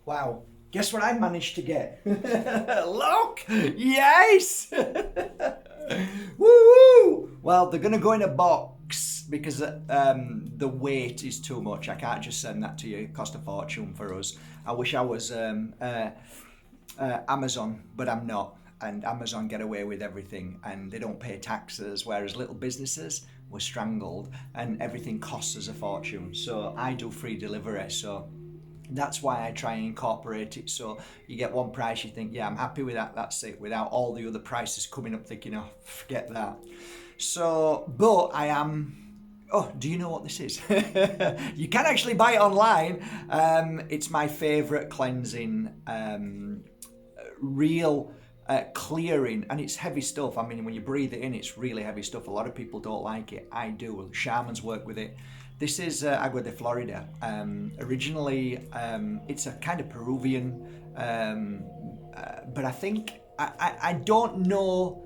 Wow. Guess what I managed to get? Look! Yes! Woo! Well, they're going to go in a box because the weight is too much. I can't just send that to you. It cost a fortune for us. I wish I was Amazon, but I'm not. And Amazon get away with everything and they don't pay taxes, whereas little businesses were strangled and everything costs us a fortune. So I do free delivery. So that's why I try and incorporate it. So you get one price, you think, yeah, I'm happy with that, that's it, without all the other prices coming up thinking, oh, forget that. So, but I am. Oh, do you know what this is? You can actually buy it online. It's my favourite cleansing, real clearing, and it's heavy stuff. I mean, when you breathe it in, it's really heavy stuff. A lot of people don't like it. I do. Shamans work with it. This is Agua de Florida. Originally, it's a kind of Peruvian, but I think, I don't know.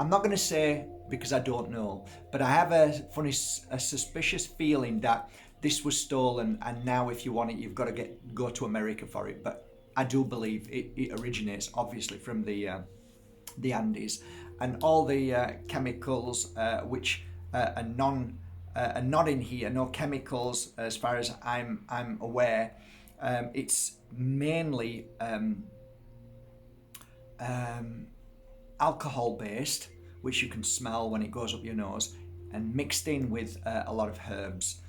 I'm not going to say because I don't know, but I have a suspicious feeling that this was stolen, and now if you want it, you've got to go to America for it. But I do believe it originates obviously from the Andes, and all the chemicals which are not in here, no chemicals as far as I'm aware. It's mainly alcohol based, which you can smell when it goes up your nose, and mixed in with a lot of herbs.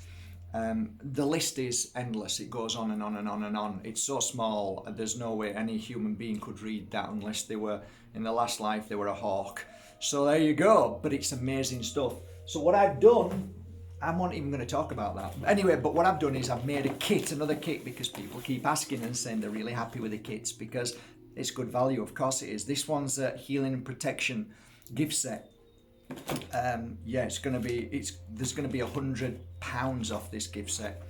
The list is endless. It goes on and on and on and on. It's so small, there's no way any human being could read that unless they were, in the last life, they were a hawk. So there you go. But it's amazing stuff. So what I've done, I'm not even going to talk about that. Anyway, but what I've done is I've made a kit, another kit, because people keep asking and saying they're really happy with the kits because it's good value. Of course it is. This one's a healing and protection gift set. Yeah, it's going to be, there's going to be £100 off this gift set.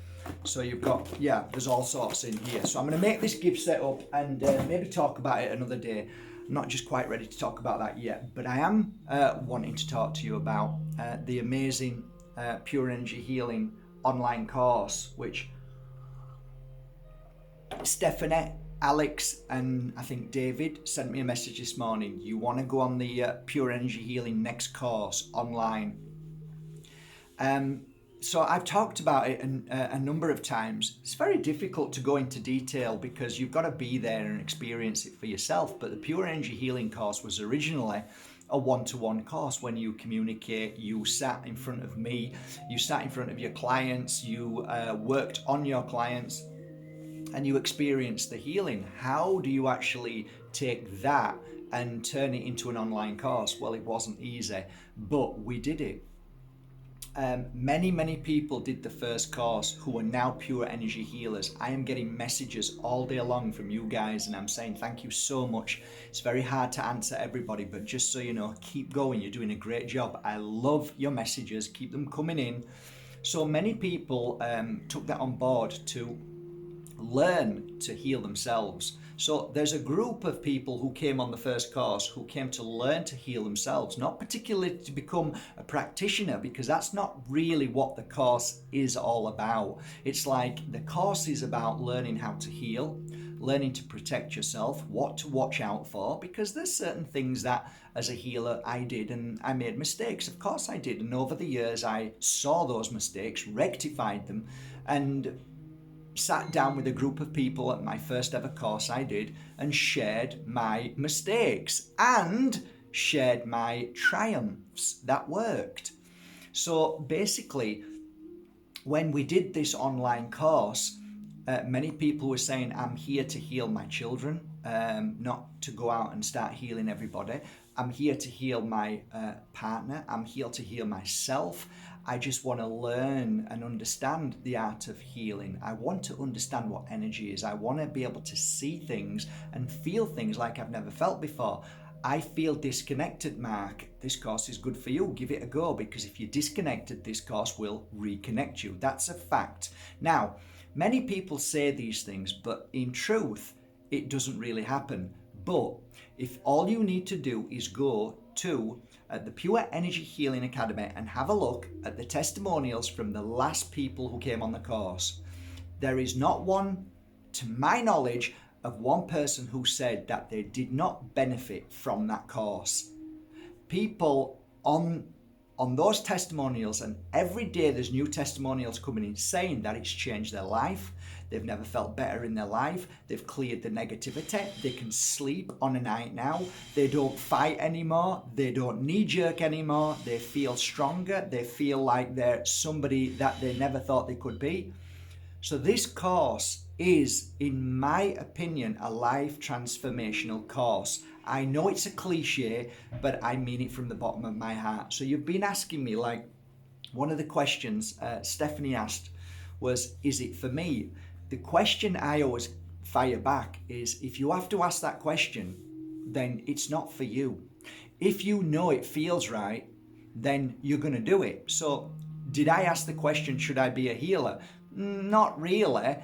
So you've got, yeah, there's all sorts in here. So I'm going to make this gift set up and maybe talk about it another day. I'm not just quite ready to talk about that yet, but I am wanting to talk to you about the amazing Pure Energy Healing online course, which Stephanie, Alex, and I think David sent me a message this morning. You want to go on the Pure Energy Healing next course online. So I've talked about it a number of times. It's very difficult to go into detail because you've got to be there and experience it for yourself. But the Pure Energy Healing course was originally a one-to-one course. When you communicate, you sat in front of me, you sat in front of your clients, you worked on your clients, and you experienced the healing. How do you actually take that and turn it into an online course? Well, it wasn't easy, but we did it. Many people did the first course who are now pure energy healers. I am getting messages all day long from you guys, and I'm saying thank you so much. It's very hard to answer everybody, but just so you know, keep going. You're doing a great job. I love your messages. Keep them coming in. So many people took that on board to learn to heal themselves. So there's a group of people who came on the first course who came to learn to heal themselves, not particularly to become a practitioner, because that's not really what the course is all about. It's like the course is about learning how to heal, learning to protect yourself, what to watch out for, because there's certain things that as a healer I did, and I made mistakes. Of course I did. And over the years I saw those mistakes, rectified them, and sat down with a group of people at my first ever course I did and shared my mistakes and shared my triumphs that worked. So basically, when we did this online course, many people were saying, I'm here to heal my children, not to go out and start healing everybody. I'm here to heal my partner. I'm here to heal myself. I just want to learn and understand the art of healing. I want to understand what energy is. I want to be able to see things and feel things like I've never felt before. I feel disconnected, Mark. This course is good for you. Give it a go, because if you're disconnected, this course will reconnect you. That's a fact. Now, many people say these things, but in truth, it doesn't really happen. But if all you need to do is go to the Pure Energy Healing Academy and have a look at the testimonials from the last people who came on the course, there is not one to my knowledge, of one person who said that they did not benefit from that course. People on those testimonials, and every day there's new testimonials coming in saying that it's changed their life. They've never felt better in their life. They've cleared the negativity. They can sleep on a night now. They don't fight anymore. They don't knee-jerk anymore. They feel stronger. They feel like they're somebody that they never thought they could be. So this course is, in my opinion, a life transformational course. I know it's a cliche, but I mean it from the bottom of my heart. So you've been asking me, like, one of the questions Stephanie asked was, is it for me? The question I always fire back is, if you have to ask that question, then it's not for you. If you know it feels right, then you're going to do it. So did I ask the question, should I be a healer? Not really.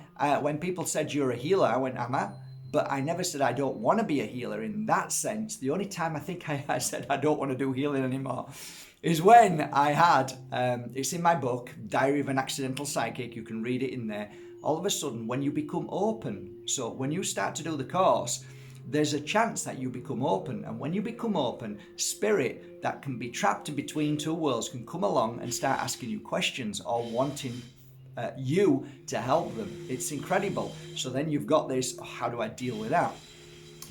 When people said you're a healer, I went, am I? But I never said I don't want to be a healer in that sense. The only time I think I said I don't want to do healing anymore is when I had, it's in my book, Diary of an Accidental Psychic, you can read it in there. All of a sudden, when you become open, so when you start to do the course, there's a chance that you become open. And when you become open, spirit that can be trapped in between two worlds can come along and start asking you questions or wanting you to help them. It's incredible. So then you've got this, how do I deal with that?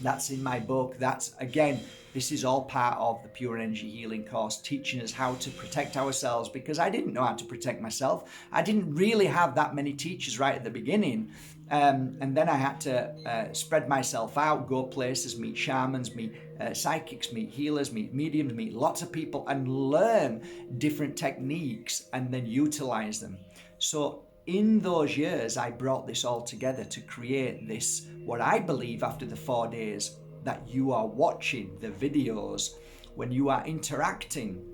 That's in my book. That's, again, this is all part of the Pure Energy Healing course, teaching us how to protect ourselves, because I didn't know how to protect myself. I didn't really have that many teachers right at the beginning. And then I had to spread myself out, go places, meet shamans, meet psychics, meet healers, meet mediums, meet lots of people, and learn different techniques and then utilize them. So in those years, I brought this all together to create this, what I believe after the 4 days that you are watching the videos, when you are interacting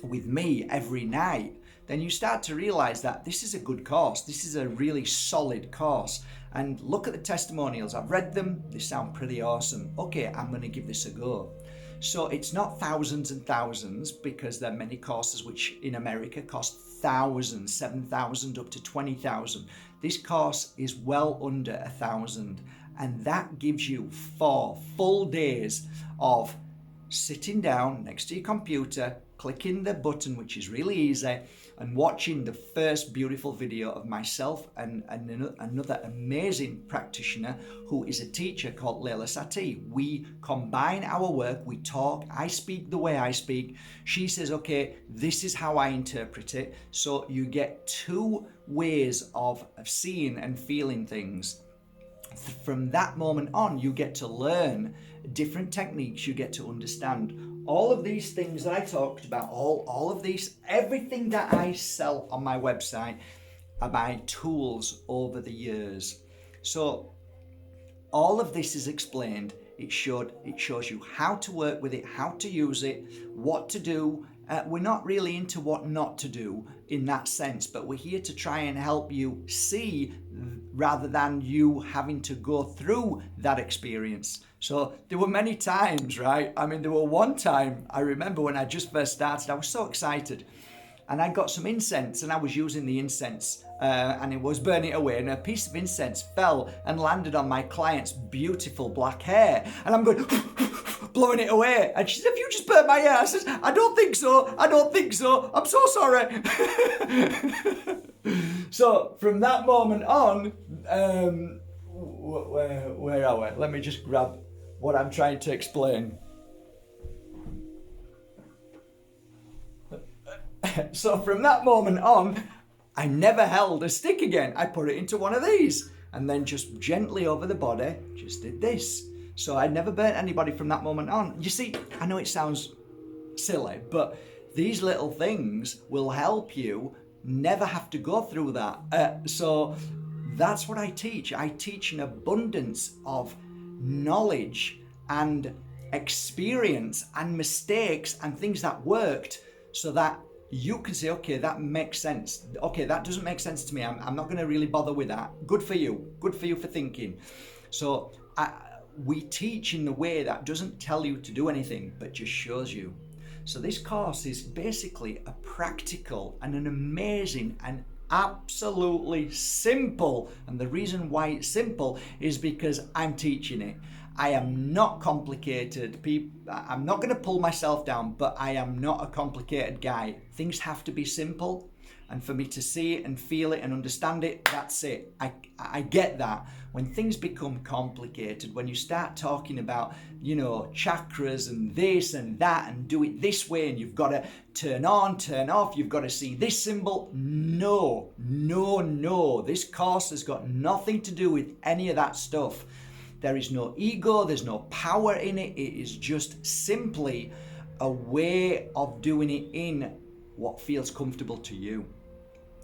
with me every night, then you start to realize that this is a good course. This is a really solid course. And look at the testimonials. I've read them. They sound pretty awesome. Okay, I'm going to give this a go. So it's not thousands and thousands, because there are many courses which in America cost thousands, 7,000 up to 20,000. This course is well under 1,000, and that gives you 4 full days of sitting down next to your computer, clicking the button, which is really easy, and watching the first beautiful video of myself and another amazing practitioner who is a teacher called Lella. We combine our work, we talk, I speak the way I speak, she says, okay, this is how I interpret it. So you get 2 ways of seeing and feeling things. From that moment on, you get to learn different techniques, you get to understand all of these things that I talked about, all of these, everything that I sell on my website are my tools over the years. So all of this is explained. It shows you how to work with it, how to use it, what to do. We're not really into what not to do in that sense, but we're here to try and help you see rather than you having to go through that experience. So there were many times, right? I mean, there were one time, I remember when I just first started, I was so excited. And I got some incense and I was using the incense and it was burning away, and a piece of incense fell and landed on my client's beautiful black hair. And I'm going, blowing it away. And she said, have you just burnt my hair? I said, I don't think so. I don't think so. I'm so sorry. So from that moment on, where are we? Let me just grab what I'm trying to explain. So from that moment on, I never held a stick again. I put it into one of these and then just gently over the body, just did this. So I never burnt anybody from that moment on. You see, I know it sounds silly, but these little things will help you never have to go through that. So that's what I teach. I teach an abundance of knowledge and experience and mistakes and things that worked, so that you can say, okay, that makes sense. Okay, that doesn't make sense to me. I'm not going to really bother with that. Good for you. Good for you for thinking. So we teach in the way that doesn't tell you to do anything, but just shows you. So this course is basically a practical and an amazing and absolutely simple. And the reason why it's simple is because I'm teaching it. I am not complicated. I'm not going to pull myself down, but I am not a complicated guy. Things have to be simple. And for me to see it and feel it and understand it, that's it. I get that. When things become complicated, when you start talking about, chakras and this and that and do it this way and you've got to turn on, turn off, you've got to see this symbol. No. This course has got nothing to do with any of that stuff. There is no ego, there's no power in it. It is just simply a way of doing it in what feels comfortable to you.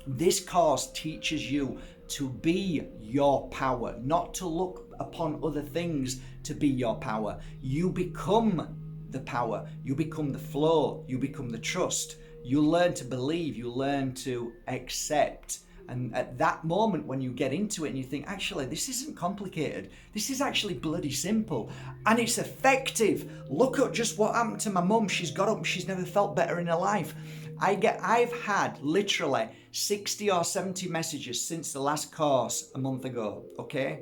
This course teaches you to be your power, not to look upon other things to be your power. You become the power, you become the flow, you become the trust. You learn to believe, you learn to accept. And at that moment when you get into it and you think, actually, this isn't complicated. This is actually bloody simple. And it's effective. Look at just what happened to my mum. She's got up and she's never felt better in her life. I've had literally 60 or 70 messages since the last course a month ago, okay?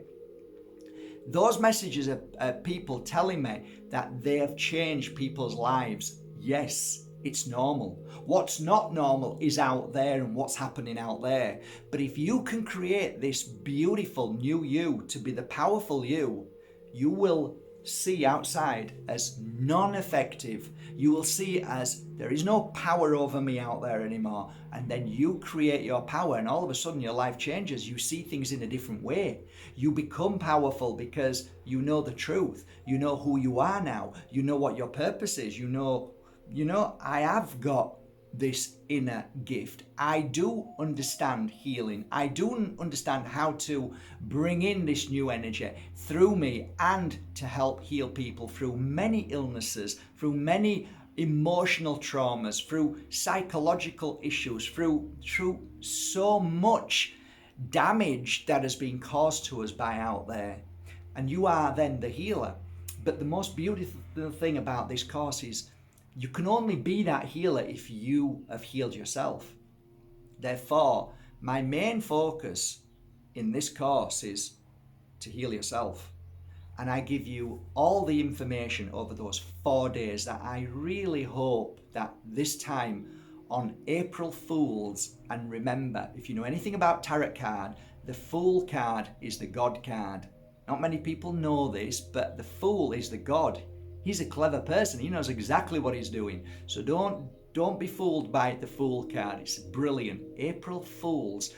Those messages are people telling me that they have changed people's lives. Yes, it's normal. What's not normal is out there and what's happening out there. But if you can create this beautiful new you to be the powerful you, you will see outside as non-effective. You will see as there is no power over me out there anymore. And then you create your power and all of a sudden your life changes. You see things in a different way. You become powerful because you know the truth. You know who you are now. You know what your purpose is. You know, I have got this inner gift. I do understand healing. I do understand how to bring in this new energy through me and to help heal people through many illnesses, through many emotional traumas, through psychological issues, through so much damage that has been caused to us by out there. And you are then the healer. But the most beautiful thing about this course is you can only be that healer if you have healed yourself. Therefore, my main focus in this course is to heal yourself. And I give you all the information over those 4 days that I really hope that this time on April Fools, and remember, if you know anything about tarot card, the Fool card is the God card. Not many people know this, but the Fool is the God. He's a clever person. He knows exactly what he's doing. So don't be fooled by the Fool card. It's brilliant. April Fools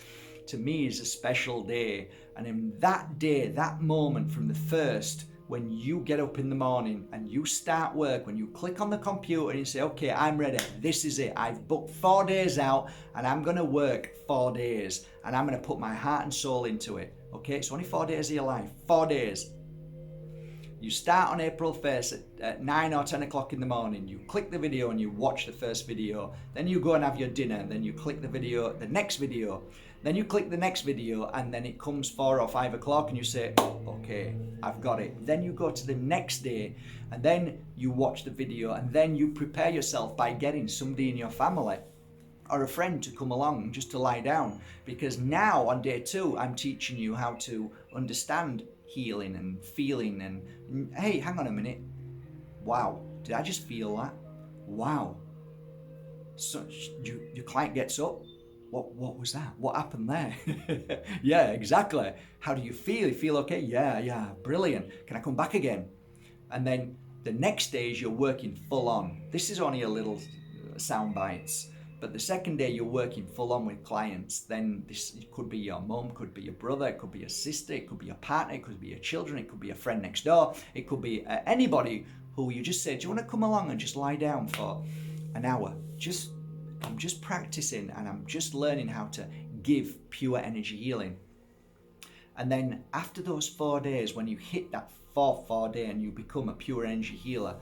to me is a special day. And in that day, that moment from the first, when you get up in the morning and you start work, when you click on the computer and you say, okay, I'm ready. This is it. I've booked 4 days out and I'm going to work 4 days and I'm going to put my heart and soul into it. Okay, it's only 4 days of your life. 4 days. You start on April 1st at 9 or 10 o'clock in the morning. You click the video and you watch the first video. Then you go and have your dinner. Then you click the next video. Then you click the next video and then it comes 4 or 5 o'clock and you say, okay, I've got it. Then you go to the next day and then you watch the video and then you prepare yourself by getting somebody in your family or a friend to come along just to lie down. Because now on day 2, I'm teaching you how to understand healing and feeling and hey, hang on a minute. Wow, did I just feel that? Wow. So your client gets up. What was that? What happened there? Yeah, exactly. How do you feel? You feel okay? Yeah, brilliant. Can I come back again? And then the next day is you're working full on. This is only a little sound bites. But the second day you're working full on with clients, then this it could be your mum, could be your brother, it could be your sister, it could be your partner, it could be your children, it could be a friend next door, it could be anybody who you just say, do you want to come along and just lie down for an hour? I'm just practicing and I'm just learning how to give pure energy healing. And then after those 4 days, when you hit that fourth day and you become a pure energy healer,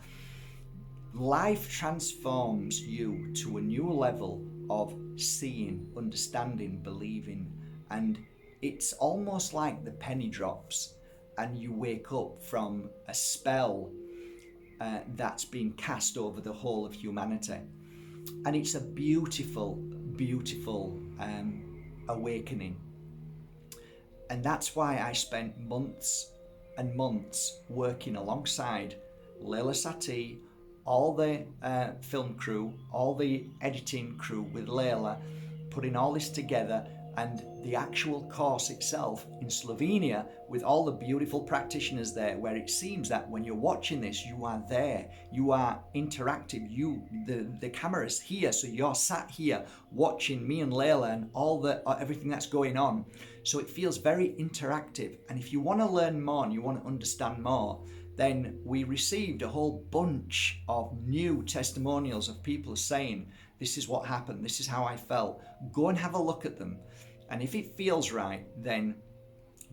life transforms you to a new level of seeing, understanding, believing, and it's almost like the penny drops and you wake up from a spell that's been cast over the whole of humanity. And it's a beautiful awakening. And that's why I spent months and months working alongside Lella Satie, all the film crew, all the editing crew with Lella, putting all this together, and the actual course itself in Slovenia with all the beautiful practitioners there, where it seems that when you're watching this, you are there, you are interactive, the camera's here, so you're sat here watching me and Lella and everything that's going on. So it feels very interactive. And if you want to learn more and you want to understand more, then we received a whole bunch of new testimonials of people saying, this is what happened, this is how I felt. Go and have a look at them. And if it feels right, then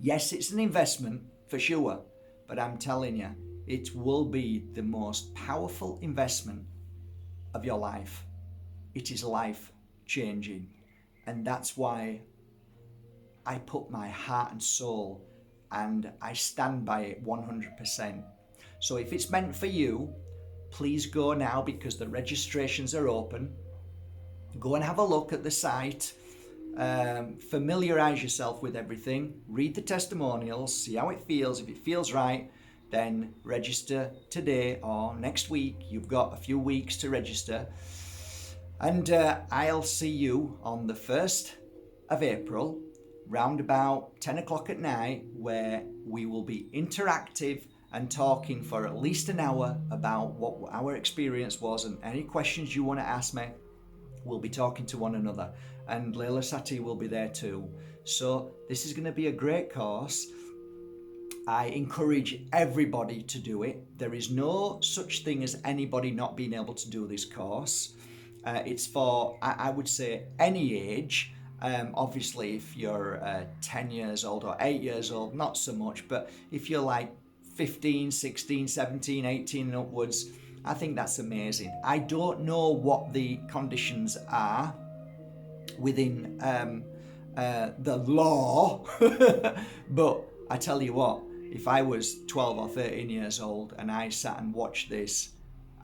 yes, it's an investment for sure. But I'm telling you, it will be the most powerful investment of your life. It is life changing. And that's why I put my heart and soul, and I stand by it 100%. So if it's meant for you, please go now, because the registrations are open. Go and have a look at the site, familiarize yourself with everything, read the testimonials, see how it feels. If it feels right, then register today or next week. You've got a few weeks to register. And I'll see you on the 1st of April, round about 10 o'clock at night, where we will be interactive and talking for at least an hour about what our experience was, and any questions you want to ask me, we'll be talking to one another. And Lella Satie will be there too. So this is going to be a great course. I encourage everybody to do it. There is no such thing as anybody not being able to do this course. It's for, I would say, any age. Obviously, if you're 10 years old or 8 years old, not so much. But if you're like 15, 16, 17, 18 and upwards, I think that's amazing. I don't know what the conditions are within the law, but I tell you what, if I was 12 or 13 years old and I sat and watched this,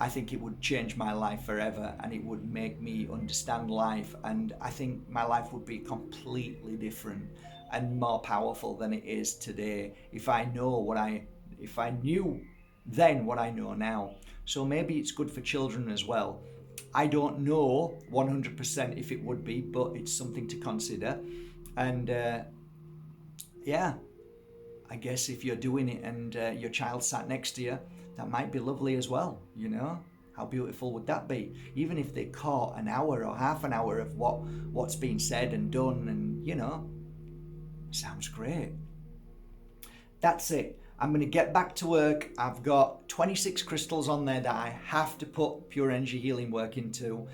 I think it would change my life forever, and it would make me understand life, and I think my life would be completely different and more powerful than it is today if I knew then what I know now. So maybe it's good for children as well. I don't know 100% if it would be, but it's something to consider. And yeah, I guess if you're doing it and your child sat next to you, that might be lovely as well, you know? How beautiful would that be? Even if they caught an hour or half an hour of what's been said and done, and, you know, sounds great. That's it. I'm going to get back to work. I've got 26 crystals on there that I have to put pure energy healing work into.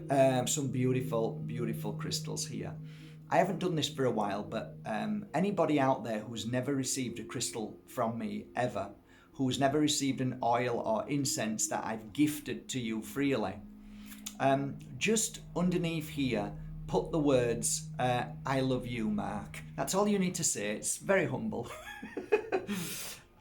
Some beautiful, beautiful crystals here. I haven't done this for a while, but anybody out there who's never received a crystal from me ever, who's never received an oil or incense that I've gifted to you freely, just underneath here, put the words, I love you, Mark. That's all you need to say. It's very humble.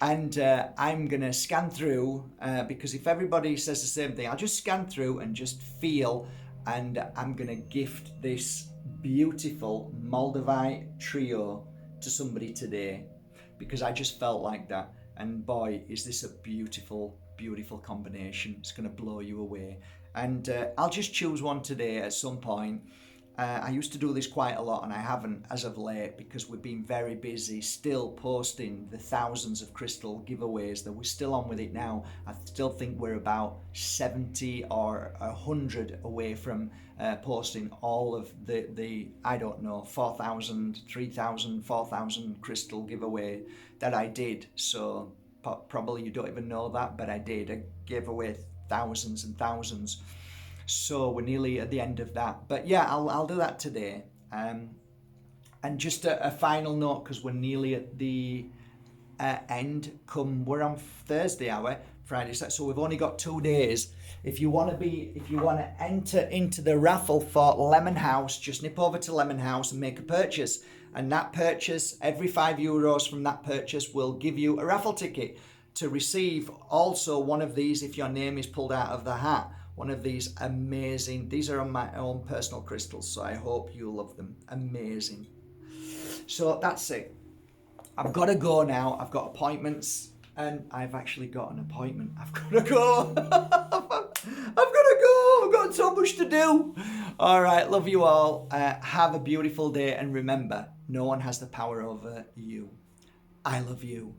And I'm going to scan through, because if everybody says the same thing, I'll just scan through and just feel, and I'm going to gift this beautiful Moldavite trio to somebody today, because I just felt like that. And boy, is this a beautiful, beautiful combination. It's going to blow you away. And I'll just choose one today at some point. I used to do this quite a lot, and I haven't as of late, because we've been very busy still posting the thousands of crystal giveaways that we're still on with it now. I still think we're about 70 or 100 away from posting all of the I don't know, 4,000, 3,000, 4,000 crystal giveaway that I did. So probably you don't even know that, but I did. I gave away thousands and thousands. So we're nearly at the end of that. But yeah, I'll do that today. And just a final note, because we're nearly at the end. We're on Thursday, are we? Friday. So we've only got 2 days. If you want to enter into the raffle for Lemon House, just nip over to Lemon House and make a purchase. And that purchase, every €5 from that purchase will give you a raffle ticket to receive also one of these if your name is pulled out of the hat. one of these amazing, these are my own personal crystals, so I hope you love them. Amazing. So that's it. I've got to go now. I've got appointments, and I've actually got an appointment. I've got to go. I've got to go. I've got so much to do. All right. Love you all. Have a beautiful day. And remember, no one has the power over you. I love you.